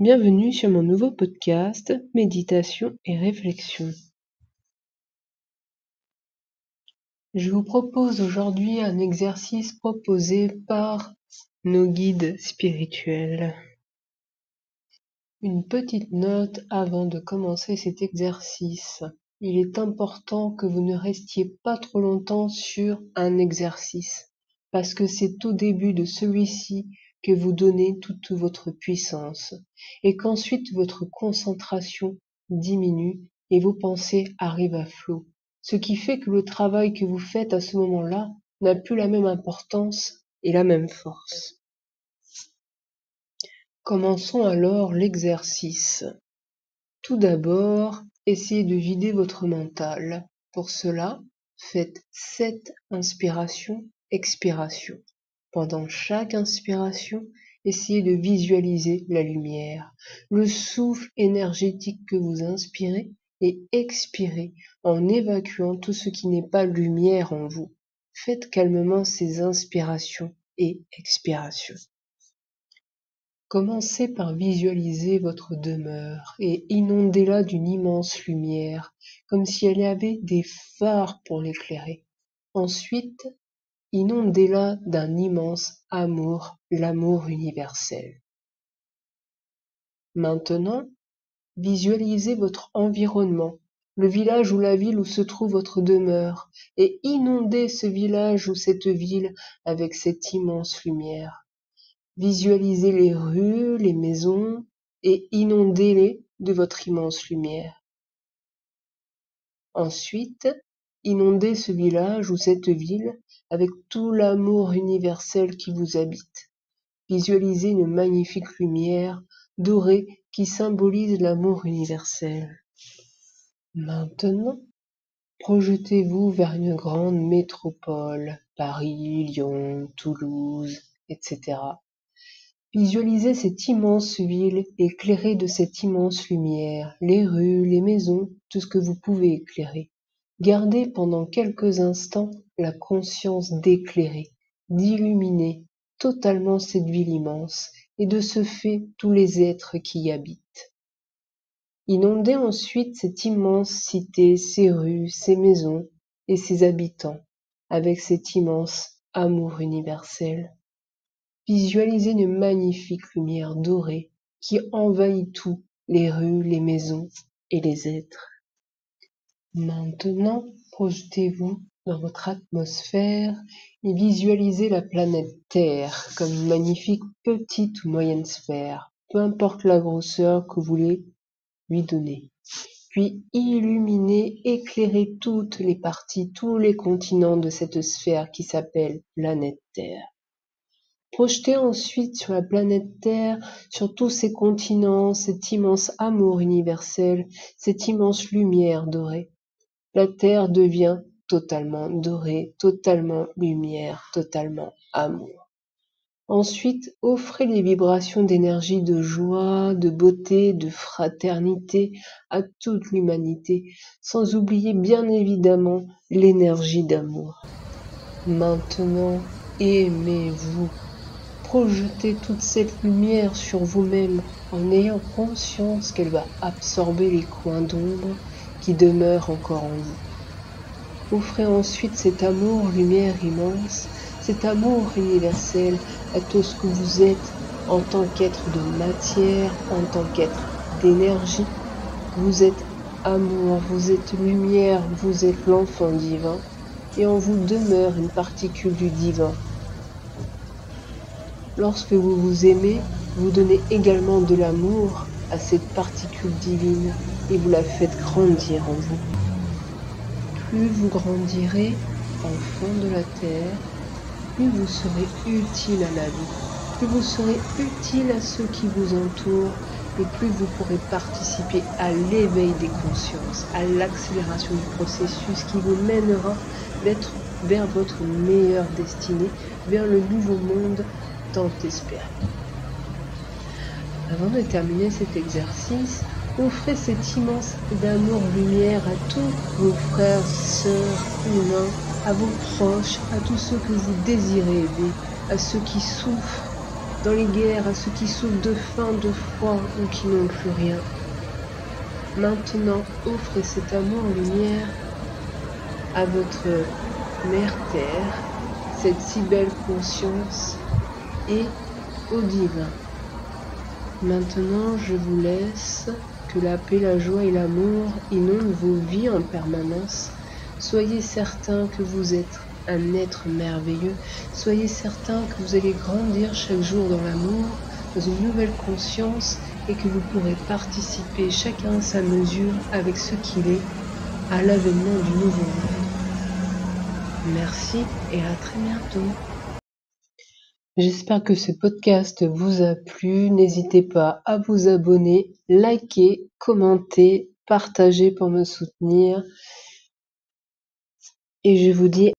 Bienvenue sur mon nouveau podcast Méditation et réflexion. Je vous propose aujourd'hui un exercice proposé par nos guides spirituels. Une petite note avant de commencer cet exercice. Il est important que vous ne restiez pas trop longtemps sur un exercice, parce que c'est au début de celui-ci que vous donnez toute votre puissance, et qu'ensuite votre concentration diminue et vos pensées arrivent à flot. Ce qui fait que le travail que vous faites à ce moment-là n'a plus la même importance et la même force. Commençons alors l'exercice. Tout d'abord, essayez de vider votre mental. Pour cela, faites 7 inspirations, expirations. Pendant chaque inspiration, essayez de visualiser la lumière, le souffle énergétique que vous inspirez et expirez en évacuant tout ce qui n'est pas lumière en vous. Faites calmement ces inspirations et expirations. Commencez par visualiser votre demeure et inondez-la d'une immense lumière, comme si elle avait des phares pour l'éclairer. Ensuite, inondez-la d'un immense amour, l'amour universel. Maintenant, visualisez votre environnement, le village ou la ville où se trouve votre demeure, et inondez ce village ou cette ville avec cette immense lumière. Visualisez les rues, les maisons, et inondez-les de votre immense lumière. Ensuite, inondez ce village ou cette ville avec tout l'amour universel qui vous habite. Visualisez une magnifique lumière dorée qui symbolise l'amour universel. Maintenant, projetez-vous vers une grande métropole, Paris, Lyon, Toulouse, etc. Visualisez cette immense ville éclairée de cette immense lumière, les rues, les maisons, tout ce que vous pouvez éclairer. Gardez pendant quelques instants la conscience d'éclairer, d'illuminer totalement cette ville immense et de ce fait tous les êtres qui y habitent. Inondez ensuite cette immense cité, ses rues, ses maisons et ses habitants avec cet immense amour universel. Visualisez une magnifique lumière dorée qui envahit tout, les rues, les maisons et les êtres. Maintenant, projetez-vous dans votre atmosphère et visualisez la planète Terre comme une magnifique petite ou moyenne sphère, peu importe la grosseur que vous voulez lui donner. Puis illuminez, éclairez toutes les parties, tous les continents de cette sphère qui s'appelle planète Terre. Projetez ensuite sur la planète Terre, sur tous ces continents, cet immense amour universel, cette immense lumière dorée. La Terre devient totalement dorée, totalement lumière, totalement amour. Ensuite, offrez les vibrations d'énergie de joie, de beauté, de fraternité à toute l'humanité, sans oublier bien évidemment l'énergie d'amour. Maintenant, aimez-vous. Projetez toute cette lumière sur vous-même en ayant conscience qu'elle va absorber les coins d'ombre qui demeurent encore en vous. Offrez ensuite cet amour, lumière immense, cet amour universel à tout ce que vous êtes en tant qu'être de matière, en tant qu'être d'énergie. Vous êtes amour, vous êtes lumière, vous êtes l'enfant divin et en vous demeure une particule du divin. Lorsque vous vous aimez, vous donnez également de l'amour à cette particule divine et vous la faites grandir en vous. Plus vous grandirez, enfant de la terre, plus vous serez utile à la vie, plus vous serez utile à ceux qui vous entourent et plus vous pourrez participer à l'éveil des consciences, à l'accélération du processus qui vous mènera vers votre meilleure destinée, vers le nouveau monde tant espéré. Avant de terminer cet exercice, offrez cet immense d'amour lumière à tous vos frères, sœurs, humains, à vos proches, à tous ceux que vous désirez aider, à ceux qui souffrent dans les guerres, à ceux qui souffrent de faim, de froid ou qui n'ont plus rien. Maintenant, offrez cet amour lumière à votre Mère Terre, cette si belle conscience, et au divin. Maintenant, je vous laisse, que la paix, la joie et l'amour inondent vos vies en permanence. Soyez certains que vous êtes un être merveilleux. Soyez certains que vous allez grandir chaque jour dans l'amour, dans une nouvelle conscience, et que vous pourrez participer chacun à sa mesure avec ce qu'il est à l'avènement du nouveau monde. Merci et à très bientôt. J'espère que ce podcast vous a plu. N'hésitez pas à vous abonner, liker, commenter, partager pour me soutenir. Et je vous dis